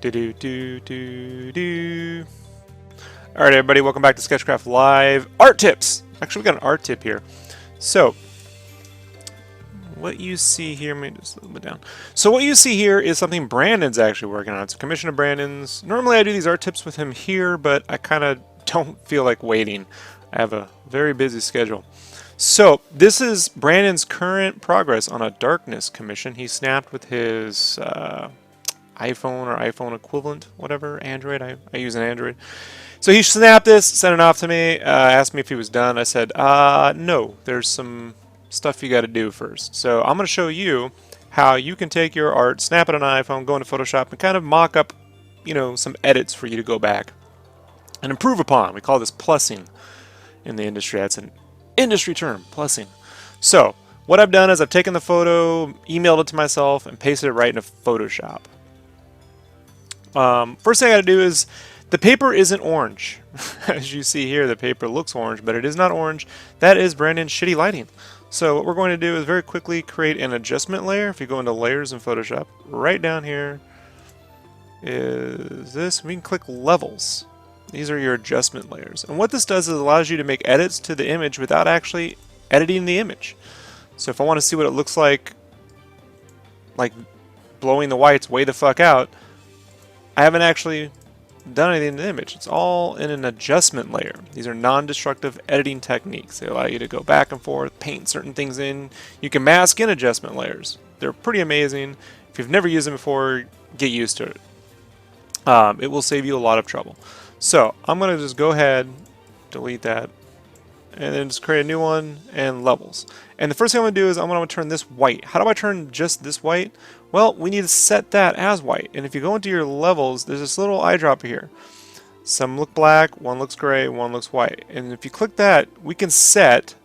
Do do do do do. All right, everybody, welcome back to SketchCraft Live Art Tips. Actually, we got an art tip here. So, what you see here, maybe just a little bit down. So, what you see here is something Brandon's actually working on. It's a commission of Brandon's. Normally, I do these art tips with him here, but I kind of don't feel like waiting. I have a very busy schedule. So, this is Brandon's current progress on a darkness commission he snapped with his iPhone or iPhone equivalent, whatever, Android. I use an Android. So he snapped this, sent it off to me, asked me if he was done. I said, no, there's some stuff you got to do first. So I'm going to show you how you can take your art, snap it on an iPhone, go into Photoshop, and kind of mock up, some edits for you to go back and improve upon. We call this plussing in the industry. That's an industry term, plussing. So what I've done is I've taken the photo, emailed it to myself, and pasted it right into Photoshop. First thing I got to do is, the paper isn't orange. As you see here, the paper looks orange, but it is not orange. That is Brandon's shitty lighting. So what we're going to do is very quickly create an adjustment layer. If you go into layers in Photoshop, right down here is this. We can click levels. These are your adjustment layers. And what this does is it allows you to make edits to the image without actually editing the image. So if I want to see what it looks like blowing the whites way the fuck out, I haven't actually done anything in the image. It's all in an adjustment layer. These are non-destructive editing techniques. They allow you to go back and forth, paint certain things in. You can mask in adjustment layers. They're pretty amazing. If you've never used them before, get used to it. It will save you a lot of trouble. So I'm going to just go ahead, delete that, and then just create a new one and levels. And the first thing I'm going to do is I'm going to turn this white. How do I turn just this white? Well, we need to set that as white. And if you go into your levels, there's this little eyedropper here. Some look black, one looks gray, one looks white. And if you click that, we can set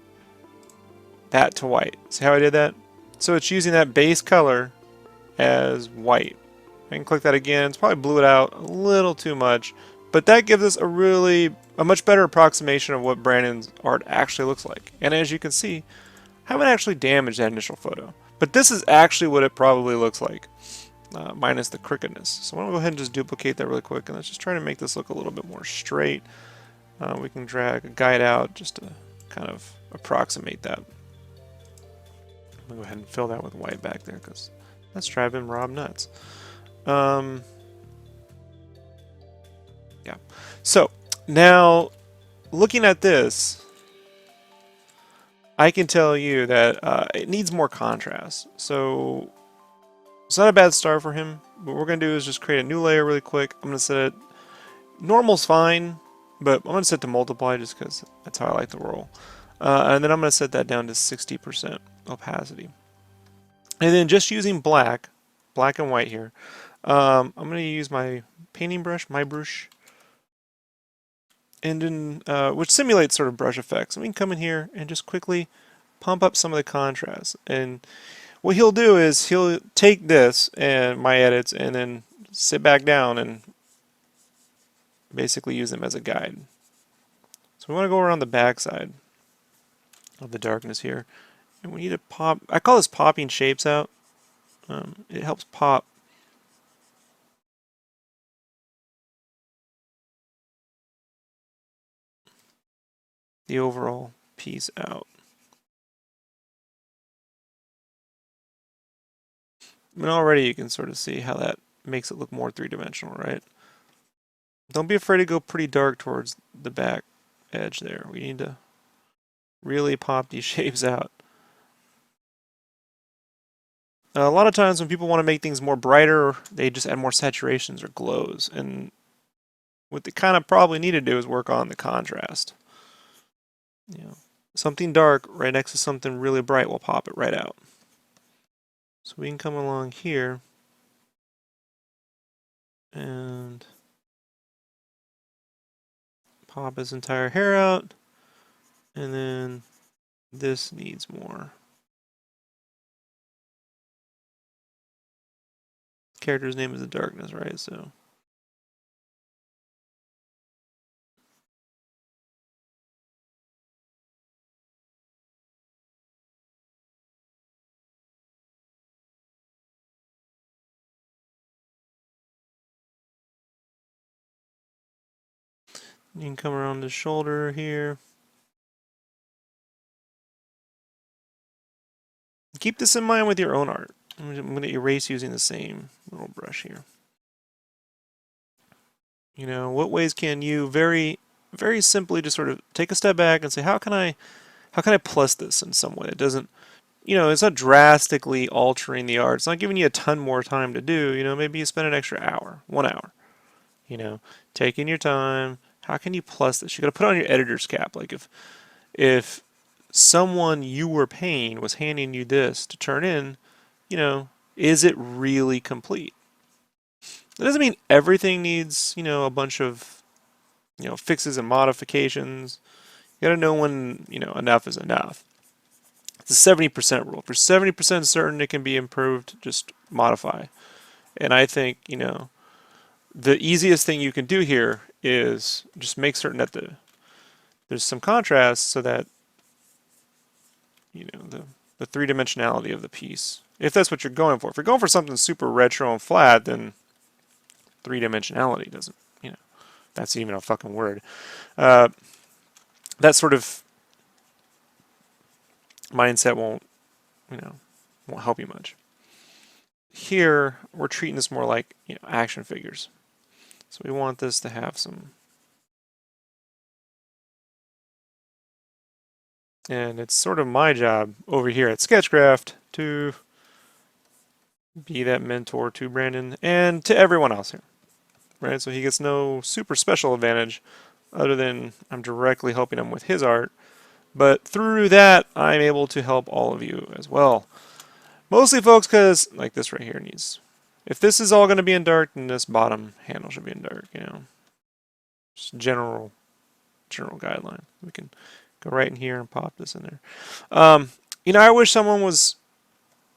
that to white. See how I did that? So it's using that base color as white. I can click that again. It's probably blew it out a little too much. But that gives us a much better approximation of what Brandon's art actually looks like. And as you can see, I haven't actually damaged that initial photo. But this is actually what it probably looks like, minus the crookedness. So I'm going to go ahead and just duplicate that really quick, and let's just try to make this look a little bit more straight. We can drag a guide out just to kind of approximate that. I'm going to go ahead and fill that with white back there, because that's driving Rob nuts. Yeah. So now, looking at this, I can tell you that it needs more contrast. So it's not a bad start for him. What we're going to do is just create a new layer really quick. I'm going to set it, normal's fine, but I'm going to set to multiply just because that's how I like to roll. And then I'm going to set that down to 60% opacity. And then just using black and white here, I'm going to use my painting brush, my brush, and then which simulates sort of brush effects. And we can come in here and just quickly pump up some of the contrast. And what he'll do is he'll take this and my edits and then sit back down and basically use them as a guide. So we want to go around the back side of the darkness here, and we need to pop. I call this popping shapes out. It helps pop the overall piece out. And already you can sort of see how that makes it look more three-dimensional, right? Don't be afraid to go pretty dark towards the back edge there. We need to really pop these shapes out. A lot of times when people want to make things more brighter, they just add more saturations or glows. And what they kind of probably need to do is work on the contrast. Something dark right next to something really bright will pop it right out. So we can come along here and pop his entire hair out, and then this needs more. Character's name is the darkness, right? So You can come around the shoulder here. Keep this in mind with your own art. I'm going to erase using the same little brush here. You know, what ways can you very simply just sort of take a step back and say, how can I plus this in some way? It doesn't, you know, it's not drastically altering the art. It's not giving you a ton more time to do. You know, maybe you spend an extra hour, 1 hour. You know, taking your time. How can you plus this? You got to put on your editor's cap. Like if someone you were paying was handing you this to turn in, you know, is it really complete? That doesn't mean everything needs, you know, a bunch of, you know, fixes and modifications. You got to know when, you know, enough is enough. It's a 70% rule. If you're 70% certain it can be improved, just modify. And I think, you know, the easiest thing you can do here is just make certain that there's some contrast so that, you know, the three-dimensionality of the piece. If that's what you're going for. If you're going for something super retro and flat, then three-dimensionality doesn't, you know, that's even a fucking word. That sort of mindset won't, you know, won't help you much. Here, we're treating this more like, you know, action figures. So we want this to have some, and it's sort of my job over here at SketchCraft to be that mentor to Brandon and to everyone else here, right? So he gets no super special advantage other than I'm directly helping him with his art, but through that, I'm able to help all of you as well. Mostly, folks, because like this right here needs, if this is all going to be in dark, then this bottom handle should be in dark, you know. Just general guideline. We can go right in here and pop this in there. You know, I wish someone was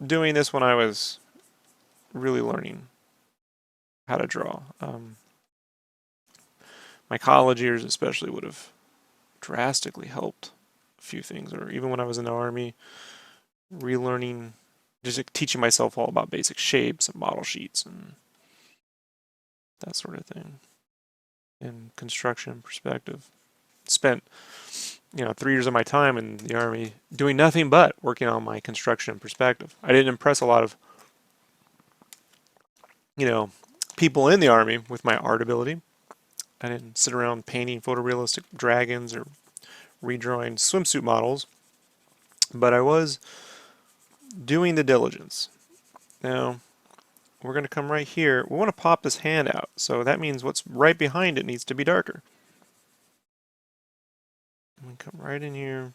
doing this when I was really learning how to draw. My college years especially would have drastically helped a few things, or even when I was in the Army, relearning, just teaching myself all about basic shapes and model sheets and that sort of thing. And construction perspective. Spent, you know, 3 years of my time in the Army doing nothing but working on my construction perspective. I didn't impress a lot of, you know, people in the Army with my art ability. I didn't sit around painting photorealistic dragons or redrawing swimsuit models, but I was doing the diligence. Now, we're going to come right here. We want to pop this hand out, so that means what's right behind it needs to be darker. I'm going to come right in here,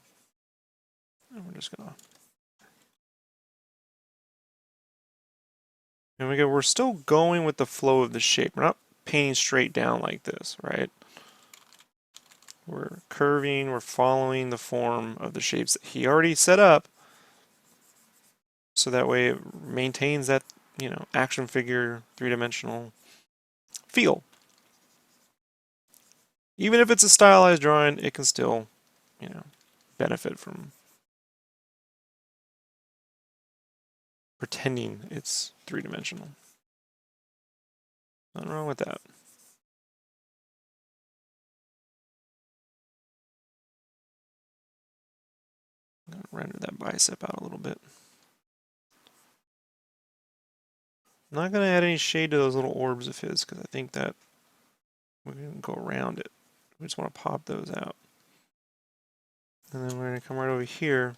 and we're just going to... And we go, we're still going with the flow of the shape. We're not painting straight down like this, right? We're curving, we're following the form of the shapes that he already set up, so that way it maintains that, you know, action figure, three-dimensional feel. Even if it's a stylized drawing, it can still, you know, benefit from pretending it's three-dimensional. Nothing wrong with that. I'm going to render that bicep out a little bit. I'm not going to add any shade to those little orbs of his because I think that we can go around it. We just want to pop those out. And then we're going to come right over here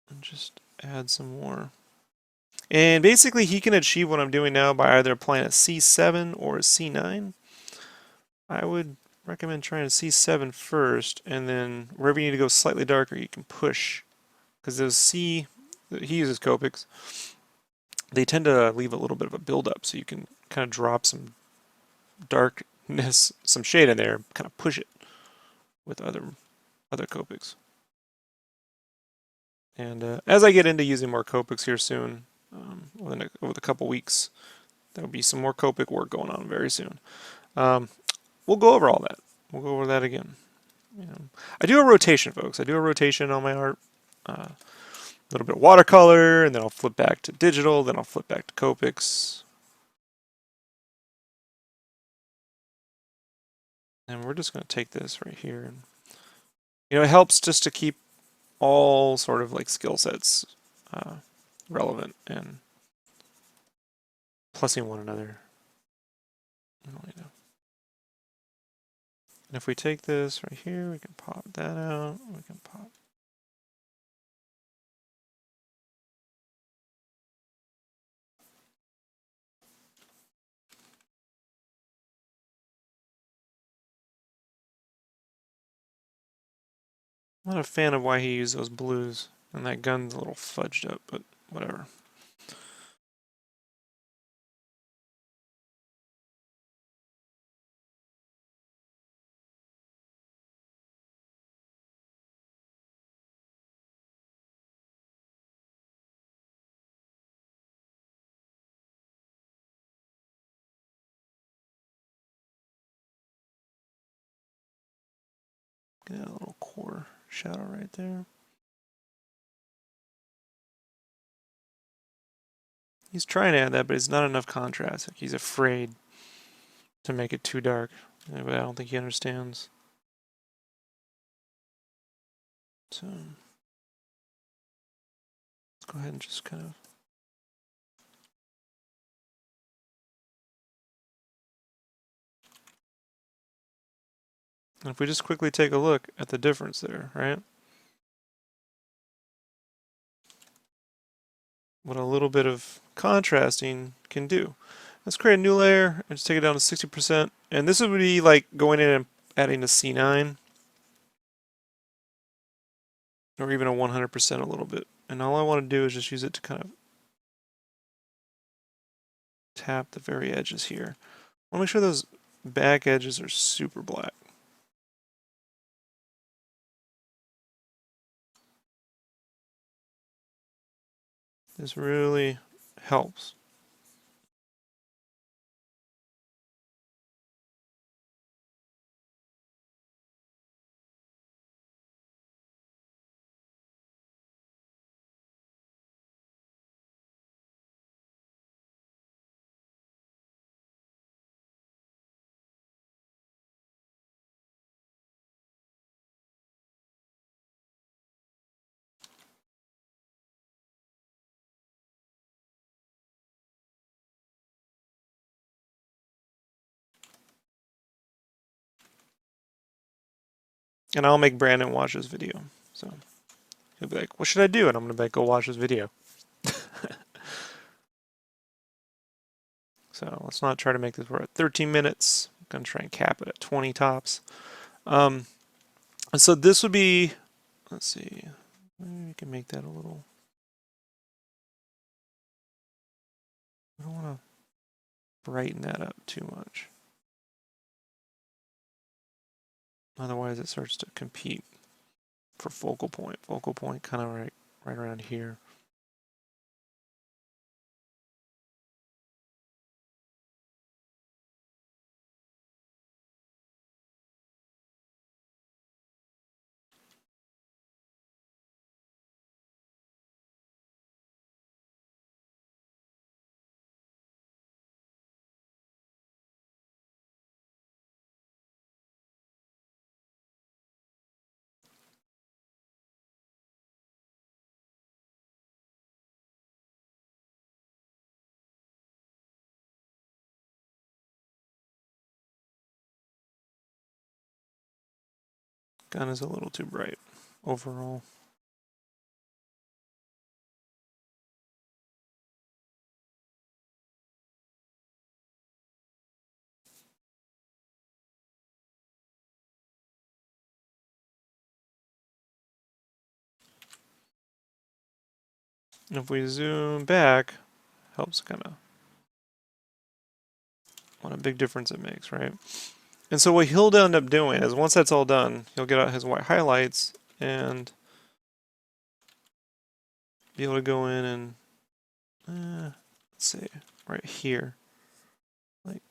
and just add some more. And basically he can achieve what I'm doing now by either applying a C7 or a C9. I would recommend trying a C7 first, and then wherever you need to go slightly darker, you can push. Because those he uses Copics, they tend to leave a little bit of a buildup, so you can kind of drop some darkness, some shade in there, kind of push it with other Copics. And as I get into using more Copics here soon, over the couple weeks, there'll be some more Copic work going on very soon. We'll go over all that. We'll go over that again. You know, I do a rotation, folks. I do a rotation on my art. A little bit of watercolor, and then I'll flip back to digital, then I'll flip back to Copics. And we're just going to take this right here. And, it helps just to keep all sort of like skill sets relevant and plusing one another. And if we take this right here, we can pop that out. We can pop. I'm not a fan of why he used those blues. And that gun's a little fudged up, but whatever. Get a little core shadow right there. He's trying to add that, but it's not enough contrast. Like he's afraid to make it too dark. But I don't think he understands. So let's go ahead and just kind of. And if we just quickly take a look at the difference there, right? What a little bit of contrasting can do. Let's create a new layer and just take it down to 60%. And this would be like going in and adding a C9 or even a 100% a little bit. And all I want to do is just use it to kind of tap the very edges here. I want to make sure those back edges are super black. This really helps. And I'll make Brandon watch this video. So he'll be like, what should I do? And I'm going to be like, go watch this video. So let's not try to make this. We're at 13 minutes. I'm going to try and cap it at 20 tops. And so this would be, let's see, maybe we can make that a little, I don't want to brighten that up too much. Otherwise it starts to compete for focal point. Focal point kind of right around here. Gun is a little too bright overall. And if we zoom back, helps kind of, what a big difference it makes, right? And so what he'll end up doing is once that's all done, he'll get out his white highlights and be able to go in and, let's see, right here. Like,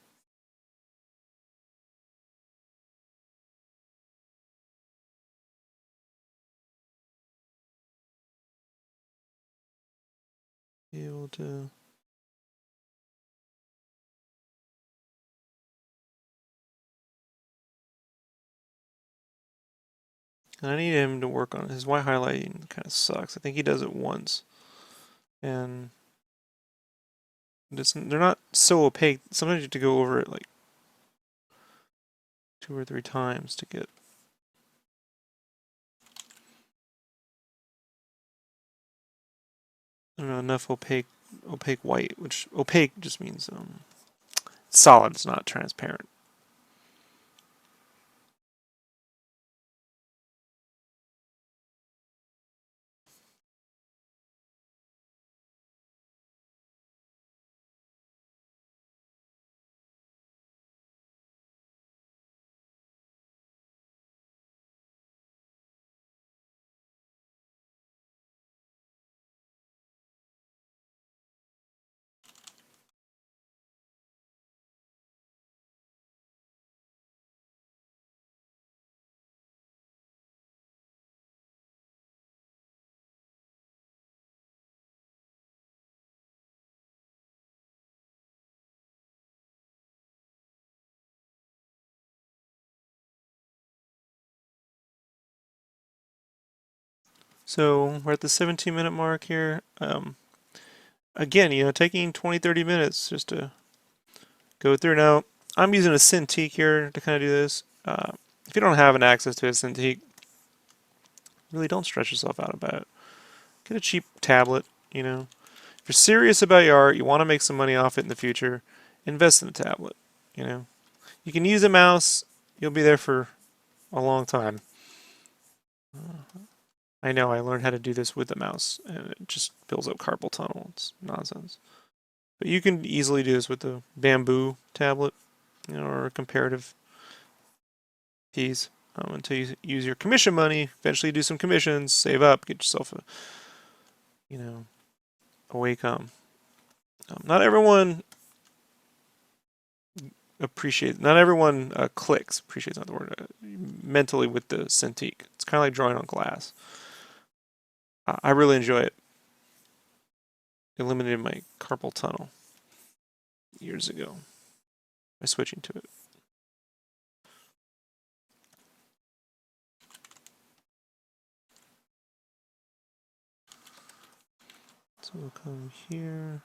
be able to And I need him to work on his white highlighting. Kind of sucks. I think he does it once. And they're not so opaque. Sometimes you have to go over it like 2 or 3 times to get. I don't know, enough opaque white, which opaque just means it's solid, it's not transparent. So we're at the 17-minute mark here. Again, taking 20-30 minutes just to go through. Now, I'm using a Cintiq here to kind of do this. If you don't have an access to a Cintiq, really don't stretch yourself out about it. Get a cheap tablet, If you're serious about your art, you want to make some money off it in the future, invest in a tablet, You can use a mouse, you'll be there for a long time. I know, I learned how to do this with the mouse, and it just builds up carpal tunnel. It's nonsense. But you can easily do this with the bamboo tablet, or a comparative piece. Until you use your commission money, eventually do some commissions, save up, get yourself a way come. Not everyone clicks, appreciates not the word, mentally with the Cintiq. It's kind of like drawing on glass. I really enjoy it. Eliminated my carpal tunnel years ago by switching to it. So we'll come here.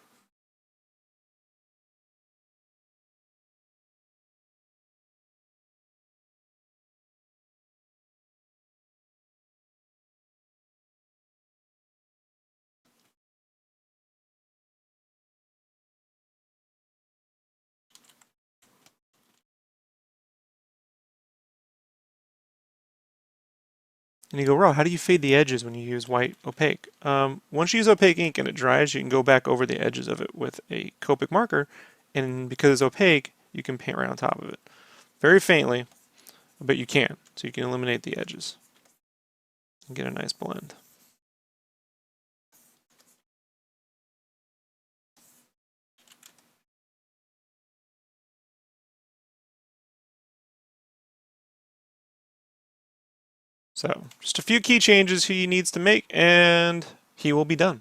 And you go, Ro, how do you fade the edges when you use white opaque? Once you use opaque ink and it dries, you can go back over the edges of it with a Copic marker, and because it's opaque, you can paint right on top of it. Very faintly, but you can. So you can eliminate the edges and get a nice blend. So just a few key changes he needs to make, and he will be done.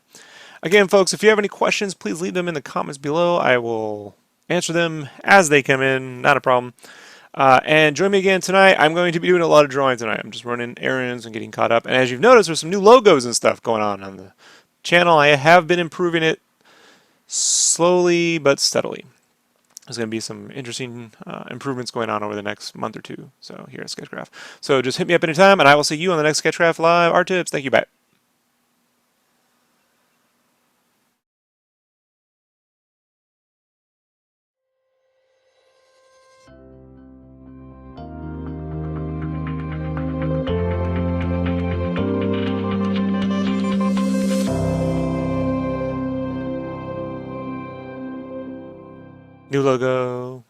Again, folks, if you have any questions, please leave them in the comments below. I will answer them as they come in, not a problem. And join me again tonight. I'm going to be doing a lot of drawing tonight. I'm just running errands and getting caught up. And as you've noticed, there's some new logos and stuff going on the channel. I have been improving it slowly but steadily. There's going to be some interesting improvements going on over the next month or two. So here at SketchCraft. So just hit me up anytime, and I will see you on the next SketchCraft Live Art Tips. Thank you. Bye. New logo.